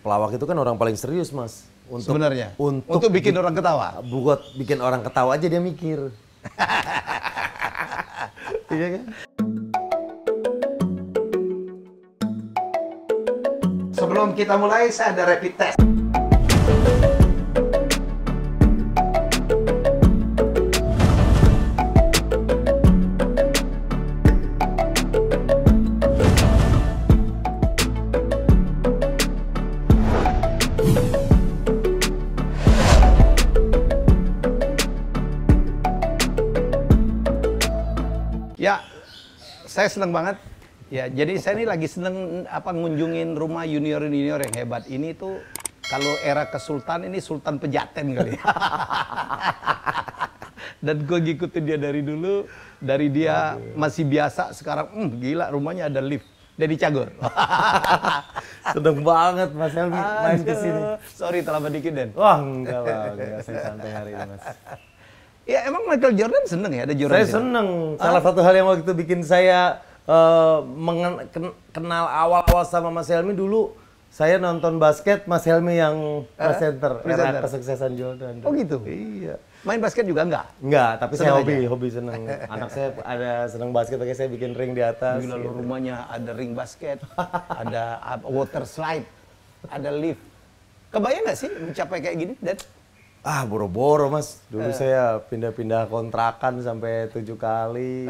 pelawak itu kan orang paling serius, Mas. Sebenarnya? Untuk bikin orang ketawa? Buat bikin orang ketawa aja dia mikir. Iya kan? Sebelum kita mulai, saya ada rapid test. Ya, saya senang banget. Ya, jadi saya ini lagi seneng ngunjungin rumah junior yang hebat. Ini tuh kalau era kesultan ini Sultan Pejaten kali. Dan gue ngikutin dia dari dulu, dari dia masih biasa, sekarang gila rumahnya ada lift. Dedi Cagur. Seneng banget Mas Helmi main ke sini. Sorry terlambat dikit, Den. Wah, enggak lah, enggak, saya santai hari ini, Mas. Ya emang Michael Jordan seneng ya ada Jordan? Saya seneng. Salah satu hal yang waktu itu bikin saya kenal awal-awal sama Mas Helmi dulu, saya nonton basket Mas Helmi yang presenter era kesuksesan Jordan. Oh gitu? Iya. Main basket juga enggak? Enggak, tapi Seneng saya hobi seneng. Anak saya ada seneng basket, makanya saya bikin ring di atas. Gila, gitu. Rumahnya ada ring basket, ada water slide, ada lift. Kebayang nggak sih mencapai kayak gini, Dan? Ah, boro-boro Mas. Dulu saya pindah-pindah kontrakan sampai 7 kali.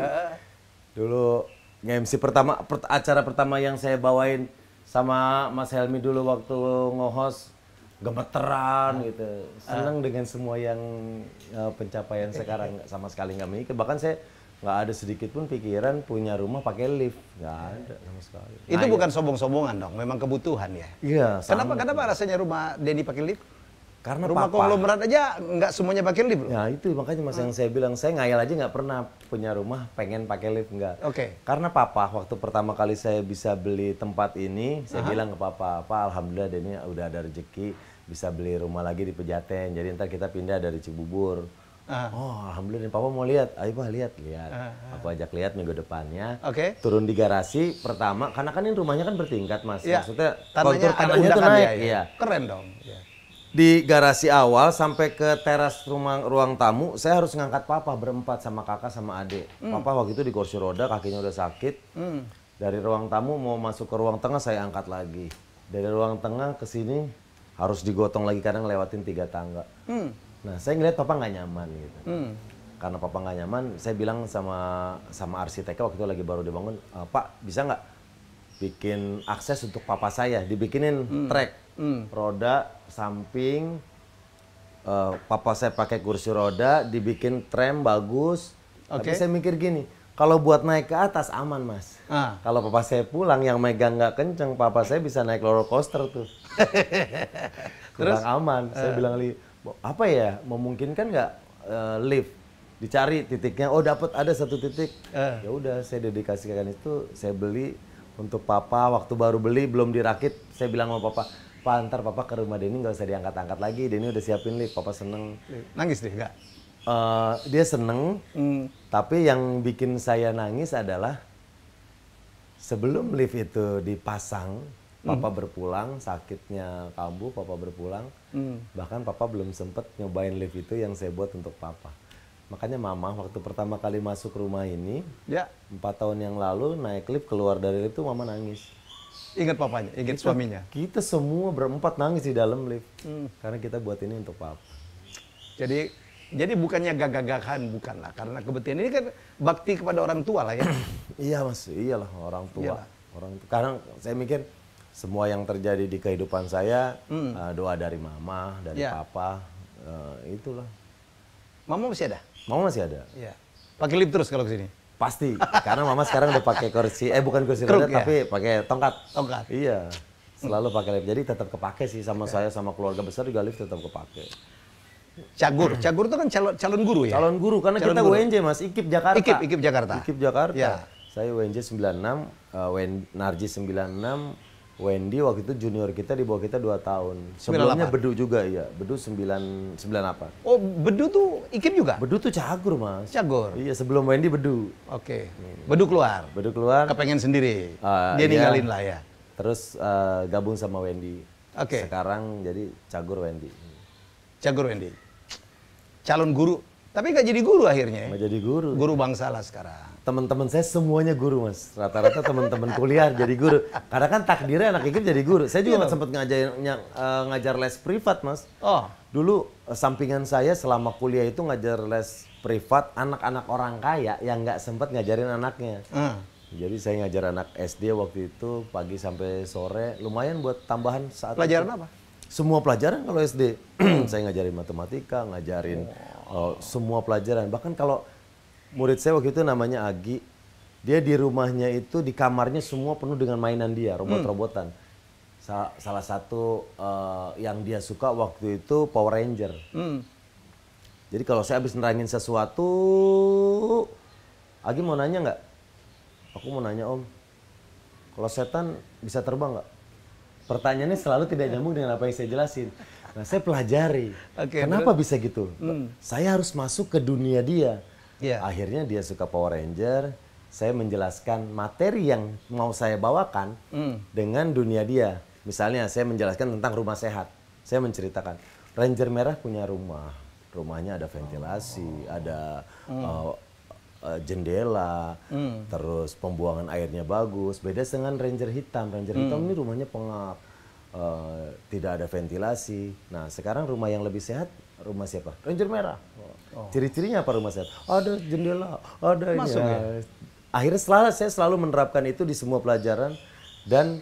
Dulu nge-MC pertama, acara pertama yang saya bawain sama Mas Helmi dulu waktu nge-host, gemeteran gitu. Seneng dengan semua yang pencapaian sekarang, sama sekali nggak mikir. Bahkan saya nggak ada sedikit pun pikiran punya rumah pakai lift. Nggak ada sama sekali. Itu bukan sombong-sombongan dong, memang kebutuhan ya? Iya. Kenapa rasanya rumah Denny pakai lift? Karena rumah konglomerat aja nggak semuanya pakai lift loh. Ya itu makanya Mas yang saya bilang, saya ngayal aja nggak pernah punya rumah pengen pakai lift, nggak. Oke. Karena papa waktu pertama kali saya bisa beli tempat ini, saya bilang ke papa, alhamdulillah Denny udah ada rezeki bisa beli rumah lagi di Pejaten. Jadi ntar kita pindah dari Cibubur. Oh alhamdulillah, papa mau lihat, ayo Pak lihat. Aku ajak lihat minggu depannya. Oke. Turun di garasi pertama, karena kan ini rumahnya kan bertingkat Mas. Ya. Maksudnya tanahnya kontur tanahnya tuh naik. Ya. Keren dong. Ya. Di garasi awal sampai ke teras ruang tamu, saya harus ngangkat papa berempat sama kakak sama adik. Papa waktu itu di kursi roda, kakinya udah sakit. Dari ruang tamu mau masuk ke ruang tengah, saya angkat lagi. Dari ruang tengah ke sini harus digotong lagi, kadang lewatin 3 tangga. Nah, saya ngeliat papa nggak nyaman gitu. Karena papa nggak nyaman, saya bilang sama arsiteknya waktu itu lagi baru dibangun, Pak bisa nggak bikin akses untuk papa saya, dibikinin trek. Roda samping, papa saya pakai kursi roda, dibikin tram bagus. Tapi saya mikir gini, kalau buat naik ke atas aman Mas. Kalau papa saya pulang yang megang nggak kenceng, papa saya bisa naik roller coaster tuh. Kurang aman. Saya bilang apa ya, memungkinkan nggak lift? Dicari titiknya, oh dapat ada 1 titik. Ya udah saya dedikasikan itu, saya beli untuk papa. Waktu baru beli belum dirakit, saya bilang sama papa, Pak, ntar papa ke rumah Denny nggak usah diangkat-angkat lagi, Denny udah siapin lift. Papa seneng. Nangis deh nggak? Dia seneng, tapi yang bikin saya nangis adalah sebelum lift itu dipasang, papa berpulang, sakitnya kambuh, papa berpulang, bahkan papa belum sempet nyobain lift itu yang saya buat untuk papa. Makanya mama waktu pertama kali masuk rumah ini, 4 tahun yang lalu naik lift, keluar dari lift itu mama nangis. Ingat papanya, ingat suaminya. Kita semua berempat nangis di dalam lift. Karena kita buat ini untuk papa. Jadi bukannya gagah-gagahan, bukanlah. Karena kebetulan ini kan bakti kepada orang tua lah ya. Iya Mas, iyalah orang tua. Karena saya mikir semua yang terjadi di kehidupan saya, doa dari mama, dari papa, itulah. Mama masih ada? Mama masih ada. Iya. Pakai lift terus kalau ke sini? Pasti, karena mama sekarang udah pakai kursi, bukan kursi roda, tapi pakai tongkat. Tongkat. Iya, selalu pakai lift. Jadi tetap kepake sih sama saya, sama keluarga besar juga lift tetap kepake. Cagur itu kan calon guru ya? Calon guru, karena kita UNJ Mas, IKIP Jakarta. IKIP Jakarta. IKIP Jakarta. Ya. Saya UNJ 96, Narji 96, Wendy waktu itu junior kita, di bawah kita 2 tahun. Sebelumnya Bedu juga ya, Bedu 9 apa? Oh, Bedu tuh IKIP juga? Bedu tuh Cagur Mas. Cagur? Iya, sebelum Wendy Bedu. Oke. Bedu keluar? Bedu keluar. Kepengen sendiri? Dia ninggalin lah ya? Terus gabung sama Wendy. Oke. Sekarang jadi Cagur Wendy. Cagur Wendy. Calon guru. Tapi nggak jadi guru akhirnya ya? Nggak jadi guru. Guru bangsa lah sekarang. Teman-teman saya semuanya guru, Mas. Rata-rata teman-teman kuliah jadi guru. Karena kan takdirnya anak IKIP jadi guru. Saya juga sempat ngajar les privat, Mas. Oh. Dulu sampingan saya selama kuliah itu ngajar les privat anak-anak orang kaya yang nggak sempat ngajarin anaknya. Jadi saya ngajar anak SD waktu itu pagi sampai sore, lumayan buat tambahan saat Pelajaran itu. apa? Semua pelajaran kalau SD. Saya ngajarin matematika, ngajarin semua pelajaran. Bahkan kalau murid saya waktu itu namanya Agi, dia di rumahnya itu di kamarnya semua penuh dengan mainan dia, robot-robotan. Salah satu yang dia suka waktu itu Power Ranger. Jadi kalau saya habis nerangin sesuatu, Agi mau nanya nggak? Aku mau nanya Om, kalau setan bisa terbang nggak? Pertanyaannya selalu tidak nyambung dengan apa yang saya jelasin. Nah saya pelajari, kenapa bisa gitu? Saya harus masuk ke dunia dia. Akhirnya dia suka Power Ranger, saya menjelaskan materi yang mau saya bawakan dengan dunia dia. Misalnya saya menjelaskan tentang rumah sehat. Saya menceritakan, Ranger merah punya rumah. Rumahnya ada ventilasi, ada jendela, terus pembuangan airnya bagus. Beda dengan Ranger hitam. Ranger hitam ini rumahnya pengap, tidak ada ventilasi. Nah sekarang rumah yang lebih sehat, rumah siapa? Ranger merah. Ciri-cirinya apa rumah sehat? Ada jendela, ada ini. Akhirnya saya selalu menerapkan itu di semua pelajaran. Dan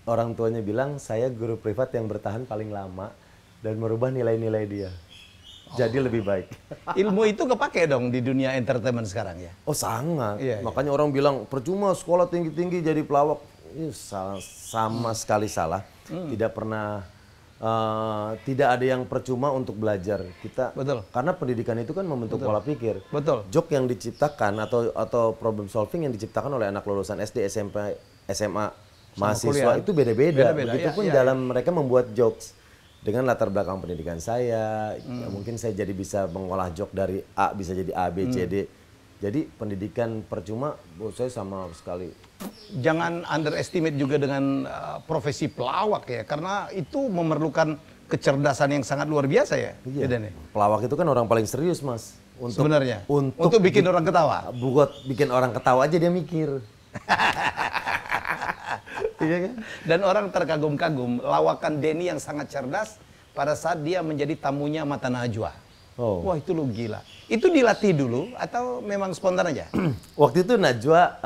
orang tuanya bilang, saya guru privat yang bertahan paling lama dan merubah nilai-nilai dia. Jadi lebih baik. Ilmu itu kepake dong di dunia entertainment sekarang ya? Oh sangat. Makanya orang bilang percuma sekolah tinggi-tinggi jadi pelawak. Sama sekali salah. Tidak pernah, tidak ada yang percuma untuk belajar. Kita. Betul. Karena pendidikan itu kan membentuk pola pikir. Betul. Joke yang diciptakan atau problem solving yang diciptakan oleh anak lulusan SD, SMP, SMA, mahasiswa itu beda-beda. Begitupun dalam mereka membuat jokes. Dengan latar belakang pendidikan saya, ya mungkin saya jadi bisa mengolah joke dari A bisa jadi A, B, C, D. Jadi pendidikan percuma, saya sama sekali. Jangan underestimate juga dengan profesi pelawak ya, karena itu memerlukan kecerdasan yang sangat luar biasa ya. Iya. Pelawak itu kan orang paling serius, Mas. Sebenarnya. Untuk bikin orang ketawa. Buat bikin orang ketawa aja dia mikir. Iya kan? Dan orang terkagum-kagum lawakan Denny yang sangat cerdas pada saat dia menjadi tamunya Mata Najwa. Wah itu lo gila. Itu dilatih dulu atau memang spontan aja? Waktu itu Najwa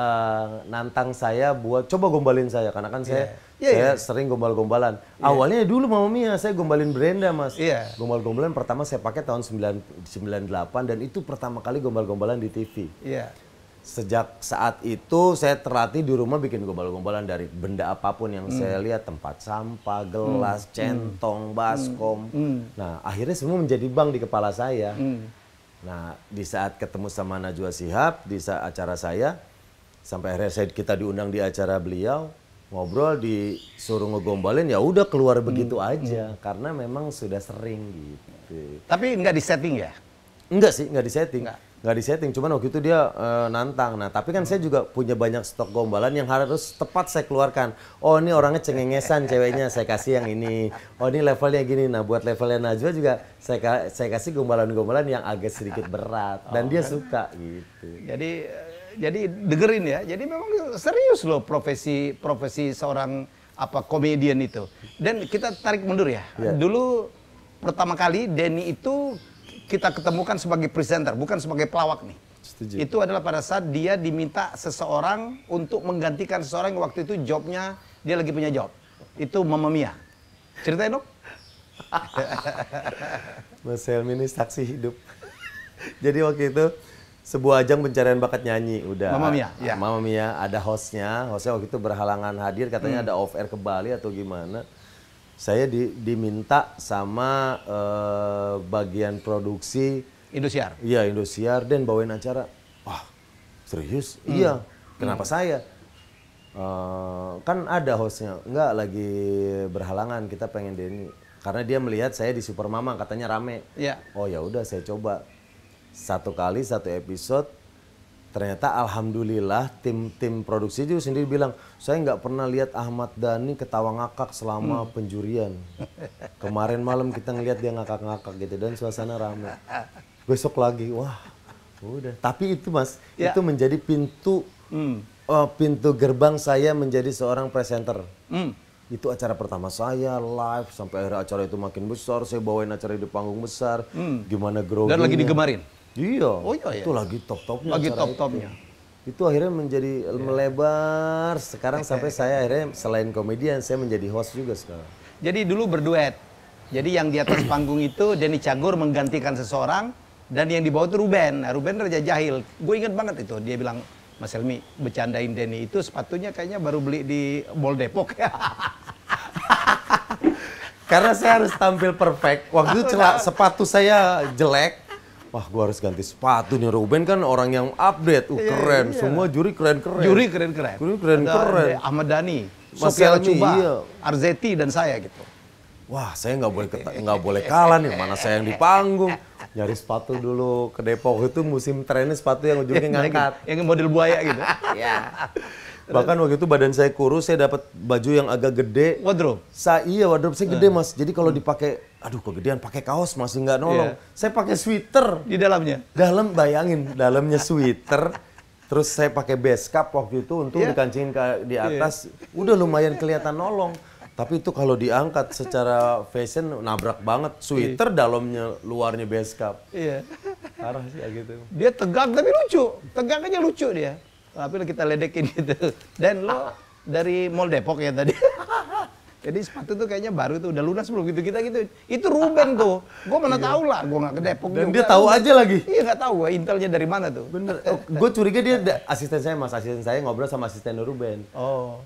nantang saya buat coba gombalin saya karena kan saya sering gombal-gombalan. Awalnya dulu Mama Mia saya gombalin Brenda, Mas. Gombal-gombalan pertama saya pakai tahun 98 dan itu pertama kali gombal-gombalan di TV. Sejak saat itu saya terlatih di rumah bikin gombal-gombalan dari benda apapun yang saya lihat, tempat sampah, gelas, centong, baskom. Nah akhirnya semua menjadi bank di kepala saya. Nah di saat ketemu sama Najwa Shihab di saat acara saya, sampai akhirnya kita diundang di acara beliau, ngobrol disuruh ngegombalin, ya udah keluar begitu aja karena memang sudah sering gitu. Tapi nggak disetting ya? Enggak sih, nggak disetting. Nggak disetting, cuman waktu itu dia nantang. Nah, tapi kan saya juga punya banyak stok gombalan yang harus tepat saya keluarkan. Oh, ini orangnya cengengesan ceweknya, saya kasih yang ini. Oh, ini levelnya gini. Nah, buat levelnya Najwa juga saya kasih gombalan-gombalan yang agak sedikit berat dan dia suka gitu. Jadi dengerin ya. Jadi memang serius loh profesi seorang komedian itu. Dan kita tarik mundur ya. Dulu pertama kali Denny itu kita ketemukan sebagai presenter, bukan sebagai pelawak nih. Setuju. Itu adalah pada saat dia diminta seseorang untuk menggantikan seseorang yang waktu itu jobnya, dia lagi punya job. Itu Mama Mia. Ceritain dong. Mas Helmi ini saksi hidup. Jadi waktu itu sebuah ajang pencarian bakat nyanyi. Udah. Mama Mia. Ya. Mama Mia ada hostnya waktu itu berhalangan hadir, katanya ada off air ke Bali atau gimana. Saya diminta sama bagian produksi Indosiar. Iya, Indosiar dan bawain acara. Wah, serius? Iya. Kenapa saya? Kan ada hostnya. Enggak, lagi berhalangan, kita pengen Denny. Karena dia melihat saya di Super Mama, katanya rame. Oh ya udah saya coba. Satu kali, satu episode. ternyata alhamdulillah tim produksi itu sendiri bilang, saya nggak pernah lihat Ahmad Dhani ketawa ngakak selama penjurian. Kemarin malam kita ngelihat dia ngakak-ngakak gitu dan suasana ramai. Besok lagi, wah udah. Tapi itu Mas, itu menjadi pintu gerbang saya menjadi seorang presenter. Itu acara pertama saya live sampai akhirnya acara itu makin besar. Saya bawain acara di panggung besar. Gimana groginya. Dan lagi digemarin. Iya, Oh, iya, itu lagi top-topnya. Lagi top-topnya. Itu akhirnya menjadi melebar. Sekarang sampai saya akhirnya selain komedian, saya menjadi host juga sekarang. Jadi dulu berduet. Jadi yang di atas panggung itu Denny Cagur menggantikan seseorang. Dan yang di bawah itu Ruben. Nah, Ruben Raja Jahil. Gue inget banget itu. Dia bilang, Mas Helmi, bercandain Denny itu sepatunya kayaknya baru beli di Mall Depok. Karena saya harus tampil perfect. Waktu itu sepatu saya jelek. Wah, gua harus ganti sepatu nih. Ruben kan orang yang update. Keren. Semua juri keren-keren. Juri keren-keren. Juri keren-keren. Ahmad Dhani, Mas Sophia Helmi, Lacuba, iya. Arzeti dan saya gitu. Wah, saya nggak boleh kalah nih. Mana saya yang di panggung. Nyari sepatu dulu ke Depok itu musim trennya sepatu yang ujungnya ngangkat. Yang model buaya gitu. Bahkan waktu itu badan saya kurus, saya dapat baju yang agak gede. Wardrobe. Iya, wardrobe saya gede Mas. Jadi kalau dipakai, aduh kegedean, pakai kaos masih nggak nolong. Iya. Saya pakai sweater. Di dalamnya. Bayangin, dalamnya sweater. Terus saya pakai base cap waktu itu untuk dikancingin di atas. Udah lumayan kelihatan nolong. Tapi itu kalau diangkat secara fashion nabrak banget. Sweater dalamnya, luarnya base cap. Iya. Parah sih gitu. Dia tegang tapi lucu. Tegang aja lucu dia. Tapi kita ledekin gitu. Dan lo dari Mall Depok ya tadi. Jadi sepatu tuh kayaknya baru tuh, udah lunas belum gitu kita gitu. Itu Ruben tuh. Gue mana tahu lah, gue nggak ke Depok. Dan juga. dia tahu aja lagi. Iya nggak tahu, intelnya dari mana tuh. Bener. Gue curiga dia asisten saya Mas, asisten saya ngobrol sama asisten Ruben. Oh.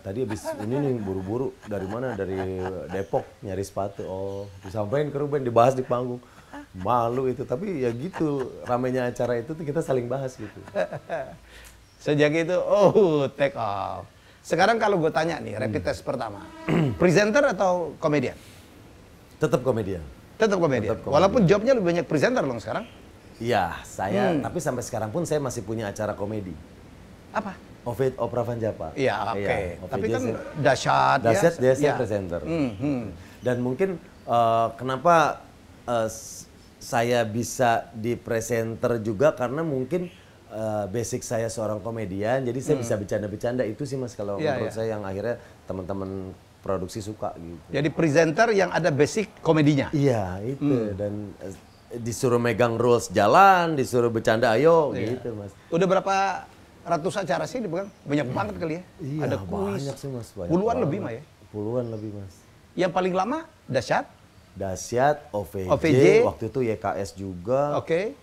Tadi habis ini nih buru-buru dari mana? Dari Depok nyari sepatu. Oh, disampaikan ke Ruben, dibahas di panggung. Malu itu, tapi ya gitu ramainya acara itu tuh kita saling bahas gitu. Sejak itu, take off. Sekarang kalau gue tanya nih, rapid test pertama. Presenter atau komedian? Tetap komedian. Tetap komedian. Walaupun jobnya lebih banyak presenter loh sekarang. Iya, saya tapi sampai sekarang pun saya masih punya acara komedi. Apa? Opera Van Java. Iya, oke. Iya, Tapi kan saya, dahsyat ya. saya presenter. Dan mungkin kenapa saya bisa di presenter juga karena mungkin basic saya seorang komedian, jadi saya bisa bercanda-bercanda itu sih Mas kalau menurut saya yang akhirnya teman-teman produksi suka gitu. Jadi presenter yang ada basic komedinya. Iya itu dan disuruh megang rules jalan, disuruh bercanda ayo gitu Mas. Udah berapa ratus acara sih dipegang? Banyak banget kali ya. Iya, ada kuis. banyak sih Mas. Puluhan lebih mah ya. Puluhan lebih Mas. Yang paling lama dahsyat. Dahsyat, OVJ, waktu itu YKS juga. Oke.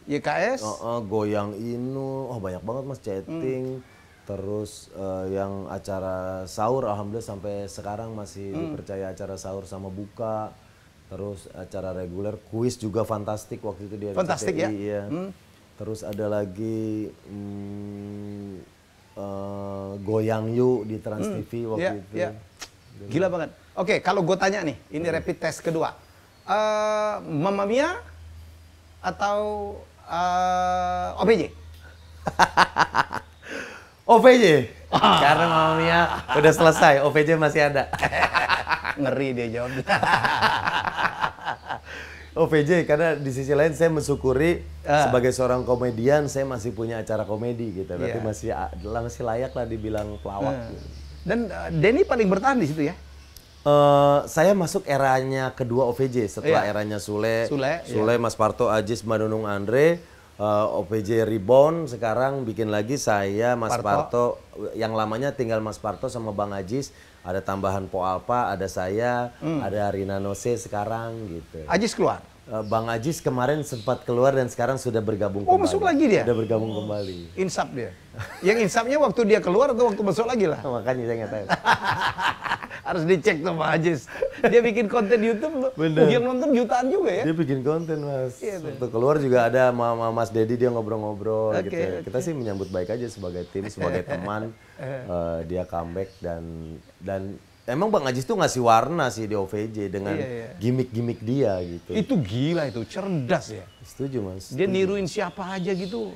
YKS. Goyang Inu, banyak banget Mas, chatting. Terus yang acara sahur, alhamdulillah sampai sekarang masih dipercaya acara sahur sama buka. Terus acara reguler, kuis juga fantastik waktu itu dia. Fantastik ya? Iya. Terus ada lagi Goyang Yu di Trans TV waktu itu. Iya. Gila banget. Oke, kalau gue tanya nih, ini rapid test kedua. Mamma Mia atau OVJ? OVJ. Karena Mamma Mia udah selesai, OVJ masih ada. Ngeri dia jawab. OVJ karena di sisi lain saya mensyukuri sebagai seorang komedian saya masih punya acara komedi gitu. Berarti masih layak lah dibilang pelawak. Gitu. Dan Denny paling bertahan di situ ya? Saya masuk eranya kedua OVJ setelah eranya Sule, Mas Parto, Ajis, Manunung Andre, OVJ Rebound, sekarang bikin lagi saya, Mas Parto, yang lamanya tinggal Mas Parto sama Bang Ajis, ada tambahan Po Alpa, ada saya, ada Rina Nose sekarang gitu. Ajis keluar? Bang Ajis kemarin sempat keluar dan sekarang sudah bergabung kembali. Masuk lagi dia? Sudah bergabung kembali. Insap dia? Yang insapnya waktu dia keluar atau waktu masuk lagi lah? Makanya saya nggak tahu. Harus dicek tuh Pak Ajis. Dia bikin konten YouTube, yang nonton jutaan juga ya? Dia bikin konten Mas. Waktu keluar juga ada Mas Dedi dia ngobrol-ngobrol gitu. Kita sih menyambut baik aja sebagai tim, sebagai teman. Dia comeback dan emang Bang Ajis tuh ngasih warna sih di OVJ dengan gimmick-gimmick dia gitu. Itu gila itu, cerdas ya. Setuju Mas. Dia niruin siapa aja gitu.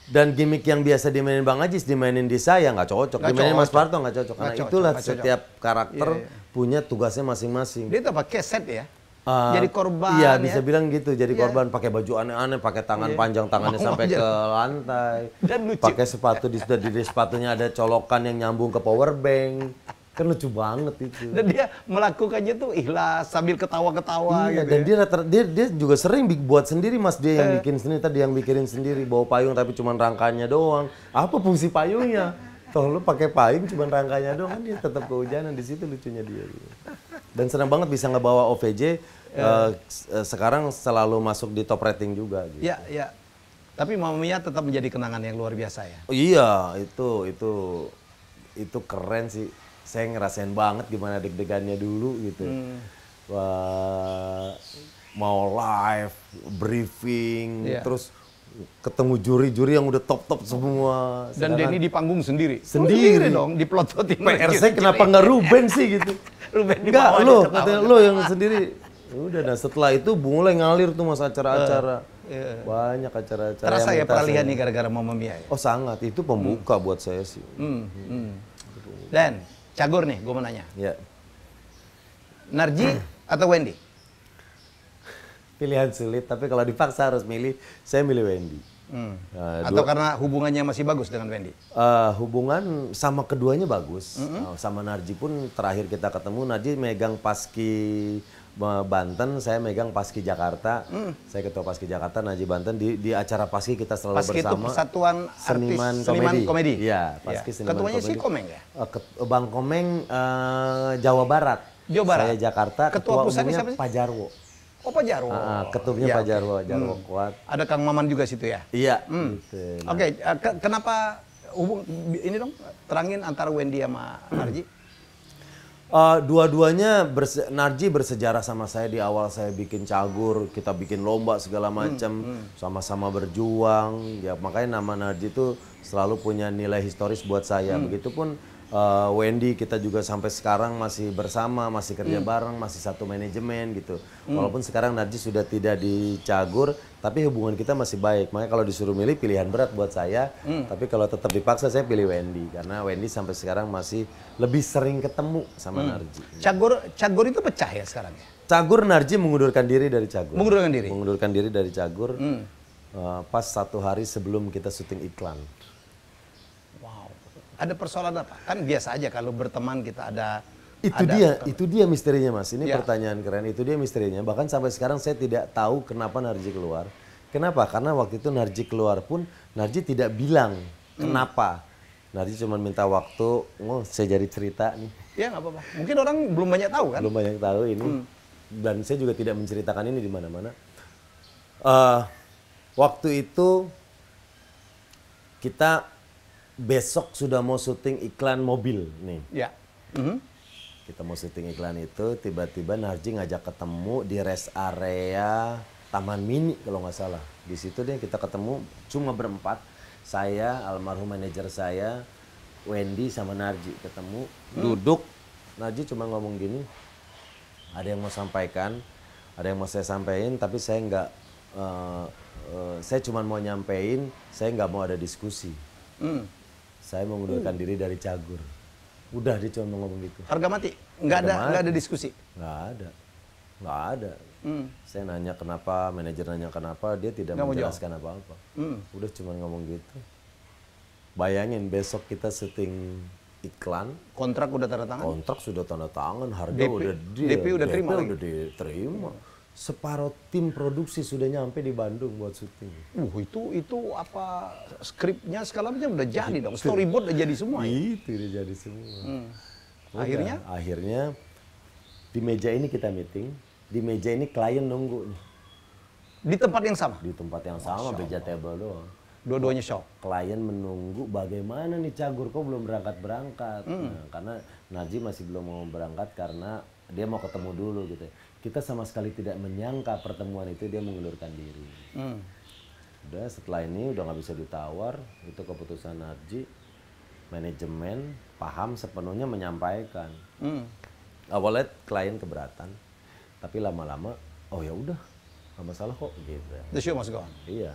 Dan gimmick yang biasa dimainin Bang Ajis dimainin di saya nggak cocok. Dimainin Mas Parto nggak cocok. Karena itulah setiap karakter punya tugasnya masing-masing. Dia tuh pakai set ya. Jadi korban. Iya bisa bilang gitu. Jadi korban pakai baju aneh-aneh, pakai tangan panjang tangannya sampai ke lantai. Dan lucu. Pakai sepatu di sepatunya ada colokan yang nyambung ke power bank. Kan lucu banget itu. Dan dia melakukannya tuh ikhlas sambil ketawa-ketawa Iya, gitu. dan dia juga sering buat sendiri Mas, dia yang bikin sendiri, tadi yang bikinin sendiri, bawa payung tapi cuma rangkanya doang. Apa fungsi payungnya? Toh lu pakai payung cuma rangkanya doang, kan dia tetap kehujanan, di situ lucunya dia. Dan senang banget bisa ngebawa OVJ, sekarang selalu masuk di top rating juga. Gitu. Iya, iya. Tapi Mamma Mia tetap menjadi kenangan yang luar biasa ya. Oh, iya, itu keren sih. Saya ngerasain banget gimana deg-degannya dulu gitu. Wah, mau live, briefing, terus ketemu juri-juri yang udah top-top semua. Dan Denny di panggung sendiri. Sendiri dong, diplototin. PR saya kenapa nggak Ruben sih gitu? Ruben Enggak, katanya lo yang sendiri. Udah, nah setelah itu mulai ngalir tuh Mas acara-acara. Banyak acara-acara. Terasa ya peralihan nih gara-gara Mamma Mia ya? Oh sangat, itu pembuka buat saya sih. Dan Cagur nih, gue mau nanya. Ya. Narji atau Wendy? Pilihan sulit, tapi kalau dipaksa harus milih, saya milih Wendy. Atau karena hubungannya masih bagus dengan Wendy? Hubungan sama keduanya bagus. Sama Narji pun terakhir kita ketemu, Narji megang Paski Banten, saya megang Paski Jakarta. Saya ketua Paski Jakarta, Narji Banten. Di acara Paski kita selalu Paski bersama. Paski itu Persatuan Seniman Komedi? Iya, Paski Seniman Ketuanya Komedi. si Komeng ya? Bang Komeng Jawa Barat. Jawa Barat. Saya Jakarta, Ketua pusatnya umumnya siapa sih? Pak Jarwo. Oh Pak Jarwo. Ketumnya Pak Jarwo, Jarwo kuat. Ada Kang Maman juga situ ya? Iya. Gitu. Oke, kenapa ini dong terangin antara Wendy sama Narji? Dua-duanya Narji bersejarah sama saya di awal saya bikin Cagur, kita bikin lomba segala macam, sama-sama berjuang. Ya makanya nama Narji itu selalu punya nilai historis buat saya. Begitupun Wendy, kita juga sampai sekarang masih bersama, masih kerja bareng, masih satu manajemen gitu. Walaupun sekarang Narji sudah tidak di Cagur, tapi hubungan kita masih baik. Makanya kalau disuruh milih pilihan berat buat saya, tapi kalau tetap dipaksa saya pilih Wendy karena Wendy sampai sekarang masih lebih sering ketemu sama Narji. Cagur itu pecah ya sekarang ya? Cagur, Narji mengundurkan diri dari Cagur. Mengundurkan diri? Mengundurkan diri dari Cagur pas satu hari sebelum kita syuting iklan. Ada persoalan apa? Kan biasa aja kalau berteman kita ada... Itu dia misterinya Mas. Ini pertanyaan keren, itu dia misterinya. Bahkan sampai sekarang saya tidak tahu kenapa Narji keluar. Kenapa? Karena waktu itu Narji keluar pun, Narji tidak bilang kenapa. Narji cuma minta waktu, saya jadi cerita nih. Ya nggak apa-apa. Mungkin orang belum banyak tahu kan? Belum banyak tahu ini. Dan saya juga tidak menceritakan ini di mana-mana. Waktu itu, kita... besok sudah mau syuting iklan mobil nih. Ya. Kita mau syuting iklan itu, tiba-tiba Narji ngajak ketemu di rest area Taman Mini kalau nggak salah. Di situ deh kita ketemu cuma berempat. Saya, almarhum manajer saya, Wendy sama Narji ketemu, duduk. Narji cuma ngomong gini, ada yang mau sampaikan, ada yang mau saya sampaikan, tapi saya nggak, saya cuma mau nyampein, saya nggak mau ada diskusi. Saya mengundurkan diri dari Cagur. Udah dia cuma ngomong gitu. Harga mati? Nggak ada diskusi? Nggak ada. Saya nanya kenapa, manajer nanya kenapa, dia tidak menjelaskan apa-apa. Udah cuma ngomong gitu. Bayangin besok kita syuting iklan. Kontrak udah tanda tangan? Kontrak sudah tanda tangan, harga DP udah terima? Udah diterima. Separuh tim produksi sudah nyampe di Bandung buat syuting. Itu apa skripnya segala macam udah jadi dong. Storyboard udah jadi semua. Itu udah jadi semua. Akhirnya di meja ini kita meeting. Di meja ini klien nunggu nih. Di tempat yang sama? Di tempat yang sama, meja table doang. Dua-duanya shock. Klien menunggu bagaimana nih Cagur kok belum berangkat. Nah, karena Narji masih belum mau berangkat karena dia mau ketemu dulu gitu. Kita sama sekali tidak menyangka pertemuan itu dia mengundurkan diri. Udah setelah ini udah nggak bisa ditawar, itu keputusan Narji. Manajemen paham sepenuhnya menyampaikan. Awalnya klien keberatan, tapi lama-lama, oh ya udah, nggak masalah kok gitu. The show must go on. Iya,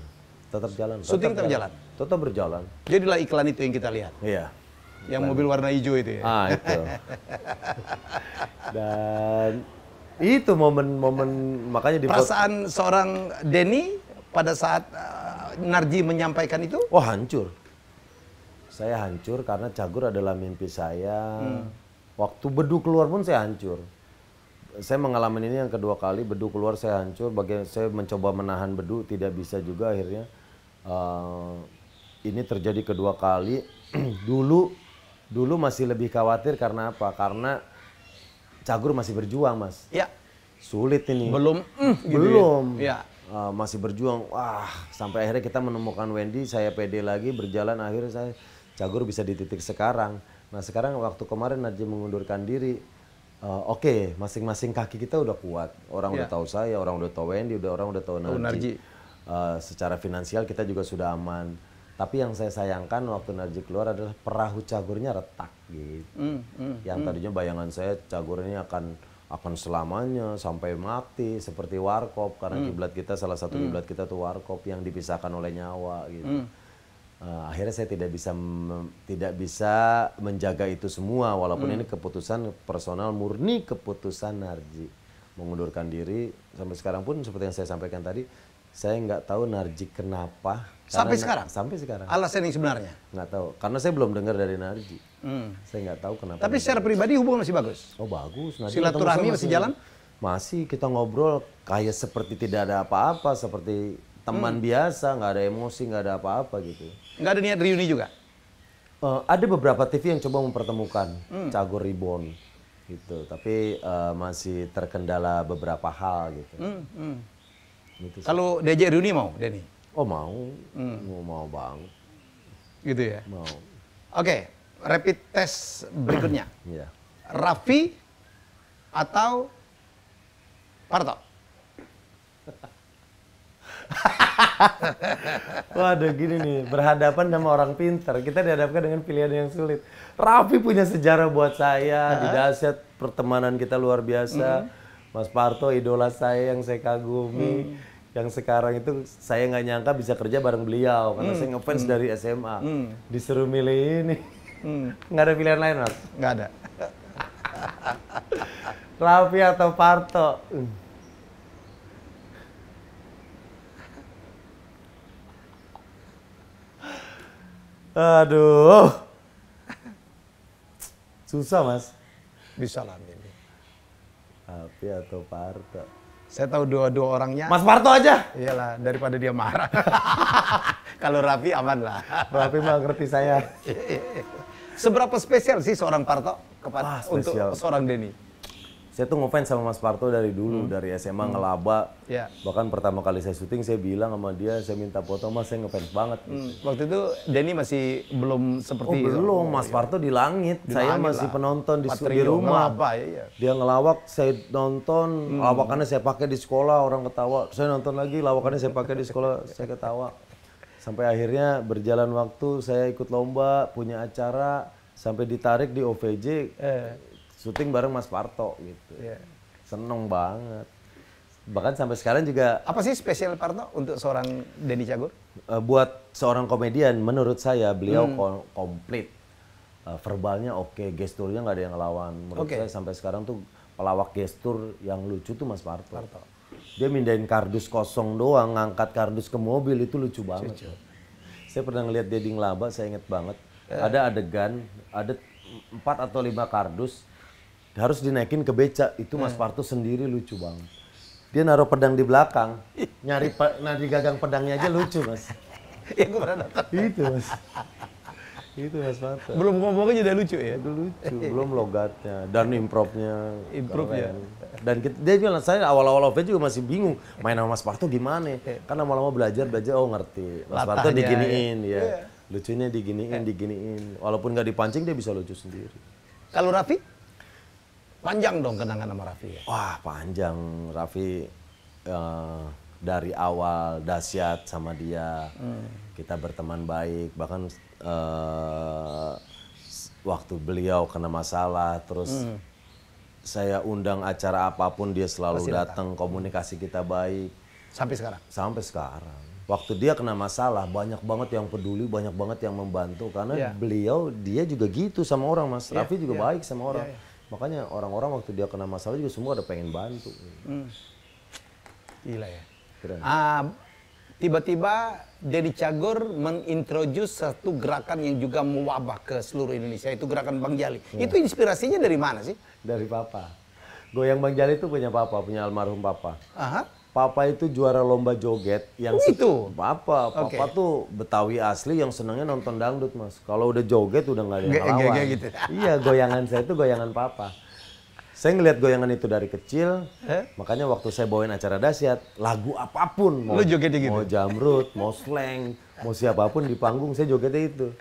tetap jalan. Syuting tetap jalan? Tetap berjalan. Jadilah iklan itu yang kita lihat. Iya. Yang mobil warna hijau itu ya. Ah itu. Dan itu momen-momen makanya di Perasaan seorang Denny pada saat Narji menyampaikan itu? wah hancur. Saya hancur karena Cagur adalah mimpi saya. Waktu Bedu keluar pun saya hancur. Saya mengalami ini yang kedua kali, Bedu keluar saya hancur. Bagaimana saya mencoba menahan Bedu, tidak bisa juga akhirnya. Ini terjadi kedua kali. Dulu masih lebih khawatir karena apa? Karena Cagur masih berjuang, Mas. Ya. Sulit ini. Belum. Belum. Gitu ya. Masih berjuang. Wah, sampai akhirnya kita menemukan Wendy, saya pede lagi berjalan, akhirnya saya Cagur bisa di titik sekarang. Nah, sekarang waktu kemarin Narji mengundurkan diri, oke, masing-masing kaki kita udah kuat. Orang udah tahu saya, orang udah tahu Wendy, orang udah tahu Narji. Secara finansial kita juga sudah aman. Tapi yang saya sayangkan waktu Narji keluar adalah perahu Cagurnya retak gitu. Yang tadinya bayangan saya Cagur ini akan selamanya sampai mati seperti Warkop karena kiblat kita salah satu kiblat kita tuh Warkop yang dipisahkan oleh nyawa gitu. Akhirnya saya tidak bisa menjaga itu semua walaupun ini keputusan personal murni keputusan Narji mengundurkan diri. Sampai sekarang pun seperti yang saya sampaikan tadi, saya nggak tahu Narji kenapa. Sampai sekarang? Sampai sekarang. Alasan yang sebenarnya? Nggak tahu, karena saya belum dengar dari Narji. Saya nggak tahu kenapa. Tapi secara pribadi hubungan masih bagus? Oh bagus. Narji silaturahmi masih jalan? Masih, kita ngobrol kayak seperti tidak ada apa-apa, seperti teman biasa, nggak ada emosi, nggak ada apa-apa gitu. Nggak ada niat reuni juga? Ada beberapa TV yang coba mempertemukan Cagur Reborn gitu, tapi masih terkendala beberapa hal gitu. Gitu sih. Kalau diajak reuni mau, Denny? Oh mau, mau banget. Gitu ya? Mau. Oke, rapid test berikutnya. Iya. Raffi atau Parto? Waduh gini nih, berhadapan sama orang pintar, kita dihadapkan dengan pilihan yang sulit. Raffi punya sejarah buat saya, di Dahsyat pertemanan kita luar biasa. Mas Parto idola saya yang saya kagumi, yang sekarang itu saya nggak nyangka bisa kerja bareng beliau, karena saya ngefans dari SMA. Disuruh milih ini, nggak ada pilihan lain Mas? Nggak ada. Raffi atau Parto? Aduh, susah Mas. Bisa lah ini. Raffi atau Parto? Saya tahu dua-dua orangnya. Mas Parto aja. Iyalah, daripada dia marah. Kalau Raffi aman lah. Raffi mah ngerti saya. Seberapa spesial sih seorang Parto kepada untuk spesial. seorang Denny? Saya tuh ngefans sama Mas Parto dari dulu, dari SMA ngelaba. Ya. Bahkan pertama kali saya syuting, saya bilang sama dia, saya minta foto, Mas, saya ngefans banget. Waktu itu Denny masih belum seperti Belum, Mas Parto di langit. Saya langit masih lah. penonton di Patrio, rumah. ngelaba, iya. Dia ngelawak, saya nonton, lawakannya saya pakai di sekolah, orang ketawa. Saya nonton lagi, lawakannya saya pakai di sekolah, saya ketawa. Sampai akhirnya berjalan waktu, saya ikut lomba, punya acara, sampai ditarik di OVJ, syuting bareng Mas Parto gitu. Seneng banget. Bahkan sampai sekarang juga. Apa sih spesial Parto untuk seorang Denny Cagur? Buat seorang komedian, menurut saya beliau komplit. Verbalnya oke, gesturnya nggak ada yang ngelawan. Menurut saya sampai sekarang tuh pelawak gestur yang lucu tuh Mas Parto. Dia mindahin kardus kosong doang, ngangkat kardus ke mobil, itu lucu banget. Saya pernah ngeliat dia di Ngelaba, saya inget banget. Ada adegan, ada 4 atau 5 kardus, harus dinaikin ke beca. Itu Mas Parto sendiri lucu banget. Dia naruh pedang di belakang, nyari gagang pedangnya aja lucu Mas. Ya gue pernah nonton. Itu Mas. Itu Mas Parto. Belum ngomongnya udah lucu ya? Itu lucu, belum logatnya dan improvnya. Improve ya. Dan dia bilang, saya awal-awal OVJ juga masih bingung main sama Mas Parto gimana. Kan lama-lama belajar, oh ngerti. Mas Parto diginiin ya. Lucunya diginiin. Walaupun nggak dipancing dia bisa lucu sendiri. Kalau Raffi? Panjang dong kenangan sama Raffi ya? Wah panjang, Raffi dari awal Dahsyat sama dia, kita berteman baik, bahkan waktu beliau kena masalah, terus saya undang acara apapun dia selalu Pasti datang, komunikasi kita baik. Sampai sekarang. Sampai sekarang. Waktu dia kena masalah, banyak banget yang peduli, banyak banget yang membantu. Karena dia juga gitu sama orang, Mas. Raffi juga baik sama orang. Makanya orang-orang waktu dia kena masalah juga semua ada pengen bantu. Gila ya. Keren. Tiba-tiba Denny Cagur mengintroduce satu gerakan yang juga mewabah ke seluruh Indonesia, itu gerakan Bang Jali. Itu inspirasinya dari mana sih? Dari papa. Goyang Bang Jali itu punya papa, punya almarhum papa. Aha. Papa itu juara lomba joget yang itu. Papa tuh Betawi asli yang senangnya nonton dangdut, Mas. Kalau udah joget udah nggak ada yang ngelawan. Gitu. Iya, goyangan saya itu goyangan papa. Saya ngelihat goyangan itu dari kecil, makanya waktu saya bawain acara dahsyat, lagu apapun, mau Jamrut, mau Slang, mau siapapun di panggung, saya jogetnya itu.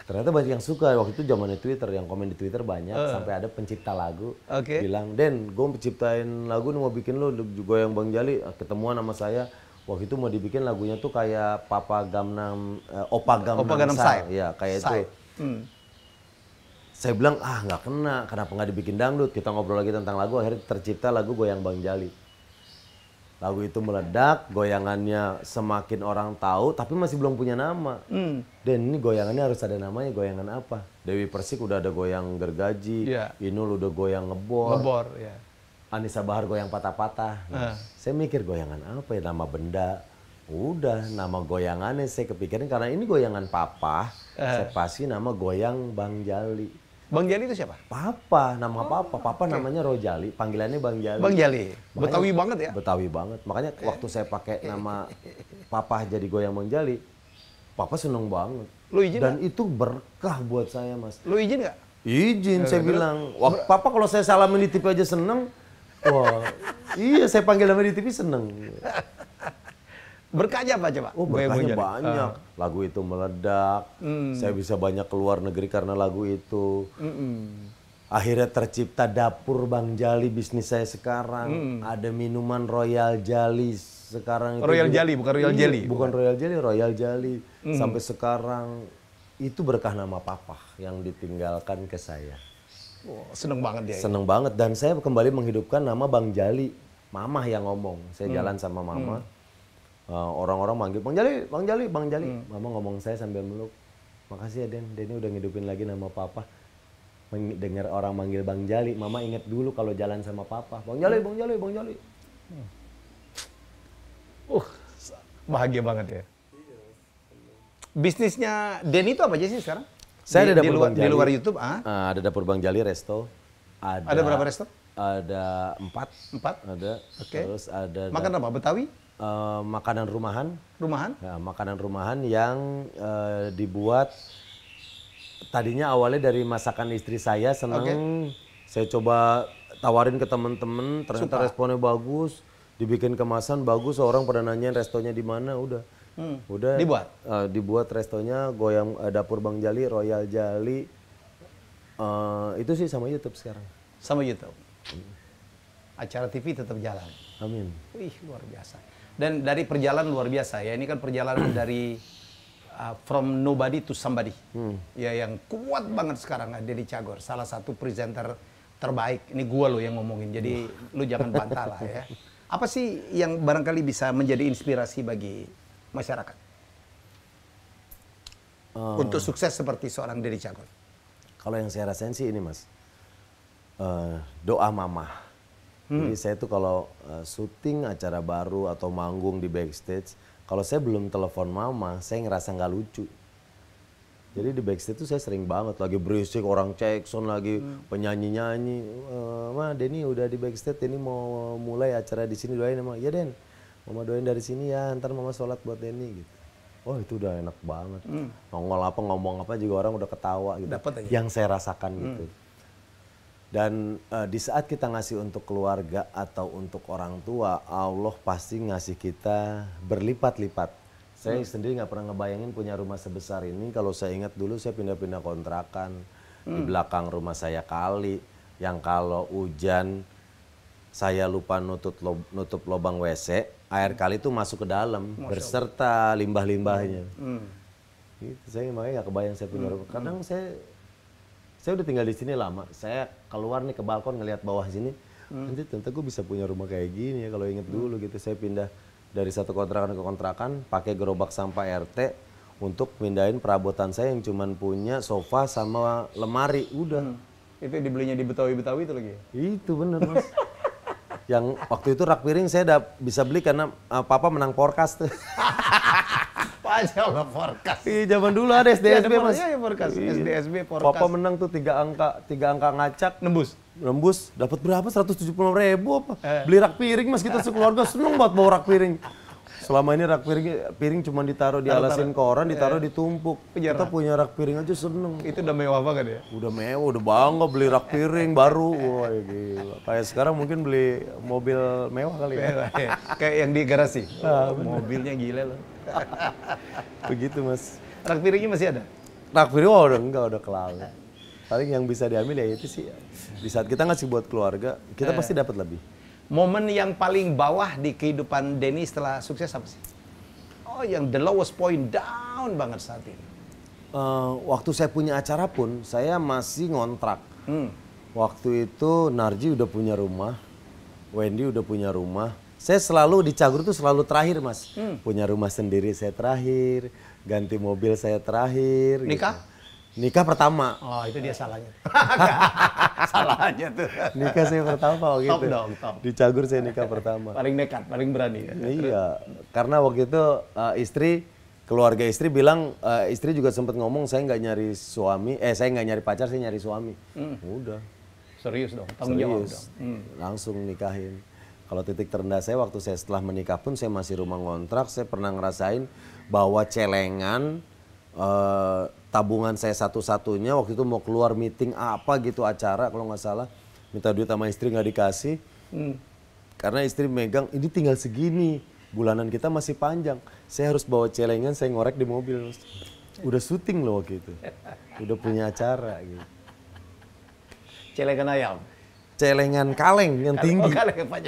Ternyata banyak yang suka, waktu itu zamannya Twitter, yang komen di Twitter banyak, sampai ada pencipta lagu bilang, Den, gue penciptain lagu nih mau bikin lo goyang Bang Jali, ketemuan sama saya, waktu itu mau dibikin lagunya tuh kayak Opa Gangnam Style, ya kayak itu. Saya bilang, nggak kena, kenapa nggak dibikin dangdut? Kita ngobrol lagi tentang lagu, akhirnya tercipta lagu Goyang Bang Jali. Lagu itu meledak, goyangannya semakin orang tahu, tapi masih belum punya nama. Dan ini goyangannya harus ada namanya, goyangan apa? Dewi Persik udah ada goyang gergaji, Inul udah goyang ngebor. Anissa Bahar goyang patah-patah. Saya mikir goyangan apa ya, nama benda. Udah, nama goyangannya saya kepikirin, karena ini goyangan papa, saya pasti nama Goyang Bang Jali. Bang Jali itu siapa? Papa, nama papa. Papa namanya Rojali, panggilannya Bang Jali. Bang Jali, Betawi banget ya? Betawi banget. Makanya waktu saya pakai nama papa jadi Goyang Bang Jali, papa seneng banget. Lu izin Dan gak? itu berkah buat saya, Mas. Lu izin nggak? Izin, saya bilang. Papa kalau saya salamin di TV aja seneng. Wah, iya saya panggil nama di TV seneng. Berkahnya apa coba? Oh, berkahnya banyak. Lagu itu meledak. Saya bisa banyak keluar negeri karena lagu itu. Akhirnya tercipta dapur Bang Jali, bisnis saya sekarang. Ada minuman Royal Jali sekarang. Royal Jali, bukan Royal Jelly. Bukan Royal Jelly, Royal Jali. Sampai sekarang itu berkah nama papa yang ditinggalkan ke saya. Oh, seneng banget dia. Seneng banget. Dan saya kembali menghidupkan nama Bang Jali. Mama yang ngomong. Saya jalan sama mama. Orang-orang manggil Bang Jali, Bang Jali, Bang Jali. Mama ngomong saya sambil meluk. Makasih ya Denny udah ngidupin lagi nama papa. Dengar orang manggil Bang Jali, mama inget dulu kalau jalan sama papa. Bang Jali, Bang Jali, Bang Jali. Bahagia banget ya. Bisnisnya Denny itu apa aja sih sekarang? Saya ada dapur Bang Jali. Di luar YouTube, ada dapur Bang Jali resto. Ada berapa resto? Ada 4. 4? Ada. Terus ada. Makan apa? Betawi? Makanan rumahan. Rumahan? Ya, makanan rumahan yang dibuat tadinya awalnya dari masakan istri saya, seneng. Saya coba tawarin ke temen-temen, ternyata responnya bagus. Dibikin kemasan bagus, orang pada nanyain restonya di mana, udah dibuat. Dibuat restonya Goyang Dapur Bang Jali, Royal Jali. Itu sih sama YouTube sekarang. Sama YouTube. Acara TV tetap jalan. Amin. Wih, luar biasa. Dan dari perjalanan luar biasa ya, ini kan perjalanan dari from nobody to somebody. Ya, yang kuat banget sekarang Denny Cagur, salah satu presenter terbaik. Ini gua lo yang ngomongin, jadi lu jangan bantah lah ya. Apa sih yang barangkali bisa menjadi inspirasi bagi masyarakat untuk sukses seperti seorang Denny Cagur? Kalau yang saya rasain sih ini, Mas, doa mama. Jadi saya tuh kalau syuting acara baru atau manggung di backstage, kalau saya belum telepon mama, saya ngerasa nggak lucu. Jadi di backstage tuh saya sering banget lagi berisik, orang cek sound lagi, penyanyi-nyanyi, Ma Denny udah di backstage, ini mau mulai acara di sini, doain sama. Ya Den, mama doain dari sini ya, ntar mama sholat buat Denny gitu. Oh itu udah enak banget. Nongol apa ngomong apa juga orang udah ketawa gitu. Dapet aja. Yang saya rasakan gitu. Dan di saat kita ngasih untuk keluarga atau untuk orang tua, Allah pasti ngasih kita berlipat-lipat. Saya sendiri nggak pernah ngebayangin punya rumah sebesar ini. Kalau saya ingat dulu saya pindah-pindah kontrakan. Di belakang rumah saya kali. Yang kalau hujan saya lupa nutup lubang WC, air kali itu masuk ke dalam. Berserta limbah-limbahnya. Gitu. Saya makanya nggak kebayang saya punya rumah. Kadang saya udah tinggal di sini lama. Saya keluar nih ke balkon ngelihat bawah sini, nanti tentu gue bisa punya rumah kayak gini ya kalau inget dulu gitu. Saya pindah dari satu kontrakan ke kontrakan, pakai gerobak sampah RT untuk pindahin perabotan saya yang cuman punya sofa sama lemari, udah. Itu dibelinya di Betawi-Betawi itu lagi ya? Itu bener Mas. Yang waktu itu rak piring saya udah bisa beli karena papa menang Porkas tuh. Masya Allah, Porkas. Iya, zaman dulu ada SDSB Mas. Iya, Porkas. Iya. SDSB, Porkas. Papa menang tuh 3 angka ngacak. Nembus. Dapat berapa? 175.000 apa? Beli rak piring Mas, kita sekeluarga seneng banget bawa rak piring. Selama ini rak piring cuma ditaruh di alasin koran, ditaruh ditumpuk. Kita punya rak piring aja seneng. Itu udah mewah banget ya? Udah mewah, udah bangga beli rak piring baru. Wah, gila. Kayak sekarang mungkin beli mobil mewah kali ya. Kayak yang di garasi. Mobilnya gila loh. Begitu Mas. Rak piringnya masih ada? Rak piring udah enggak, udah kelau. Paling yang bisa diambil ya itu sih. Di saat kita ngasih buat keluarga, kita pasti dapat lebih. Momen yang paling bawah di kehidupan Denny setelah sukses apa sih? Oh, yang the lowest point, down banget saat ini. Waktu saya punya acara pun, saya masih ngontrak. Waktu itu Narji udah punya rumah, Wendy udah punya rumah. Saya selalu di Cagur tuh selalu terakhir Mas. Punya rumah sendiri saya terakhir, ganti mobil saya terakhir. Nikah? Gitu. Nikah pertama. Oh, itu dia salahnya. Salahnya tuh. Nikah saya pertama waktu itu. Top. Di Cagur saya nikah pertama. Paling nekat, paling berani. Ya? Iya, karena waktu itu keluarga istri bilang, istri juga sempat ngomong saya nggak nyari suami, saya nggak nyari pacar, saya nyari suami. Udah. Serius dong, tanggung jawab dong. Langsung nikahin. Kalau titik terendah saya waktu saya setelah menikah pun saya masih rumah ngontrak, saya pernah ngerasain bahwa celengan, tabungan saya satu-satunya waktu itu mau keluar meeting apa gitu acara kalau nggak salah, minta duit sama istri nggak dikasih. Karena istri megang, ini tinggal segini, bulanan kita masih panjang. Saya harus bawa celengan, saya ngorek di mobil. Udah syuting loh waktu itu. Udah punya acara gitu. Celengan ayam? Celengan kaleng yang tinggi.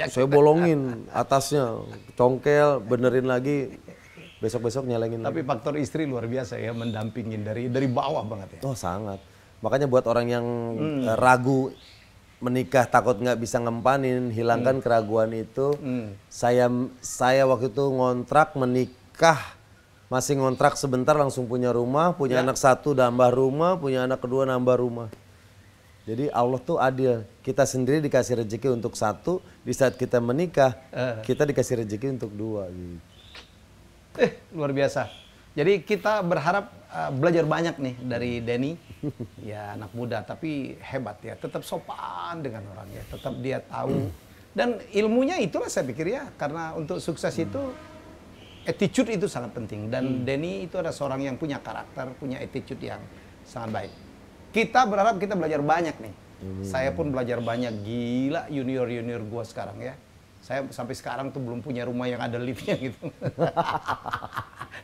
Saya bolongin atasnya, congkel, benerin lagi. Besok-besok nyelengin Tapi lagi. faktor istri luar biasa ya, mendampingin dari bawah banget ya. Oh sangat. Makanya buat orang yang ragu menikah takut nggak bisa ngempanin, hilangkan keraguan itu. Saya waktu itu ngontrak menikah, masih ngontrak sebentar langsung punya rumah, punya anak satu nambah rumah, punya anak kedua nambah rumah. Jadi Allah tuh adil. Kita sendiri dikasih rezeki untuk satu, di saat kita menikah kita dikasih rezeki untuk dua. Gitu. Luar biasa. Jadi kita berharap belajar banyak nih dari Denny. Ya anak muda tapi hebat ya. Tetap sopan dengan orang ya. Tetap dia tahu. Dan ilmunya itulah saya pikir ya. Karena untuk sukses itu attitude itu sangat penting. Dan Denny itu adalah seorang yang punya karakter, punya attitude yang sangat baik. Kita berharap kita belajar banyak nih. Saya pun belajar banyak. Gila junior-junior gua sekarang ya. Saya sampai sekarang tuh belum punya rumah yang ada liftnya gitu.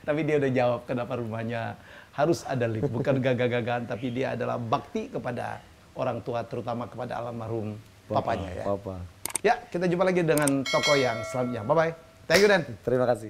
Tapi dia udah jawab kenapa rumahnya harus ada lift. Bukan gagah-gagahan, tapi dia adalah bakti kepada orang tua, terutama kepada almarhum papanya ya. Papa. Ya, kita jumpa lagi dengan tokoh yang selanjutnya. Bye-bye. Thank you, Dan. Terima kasih.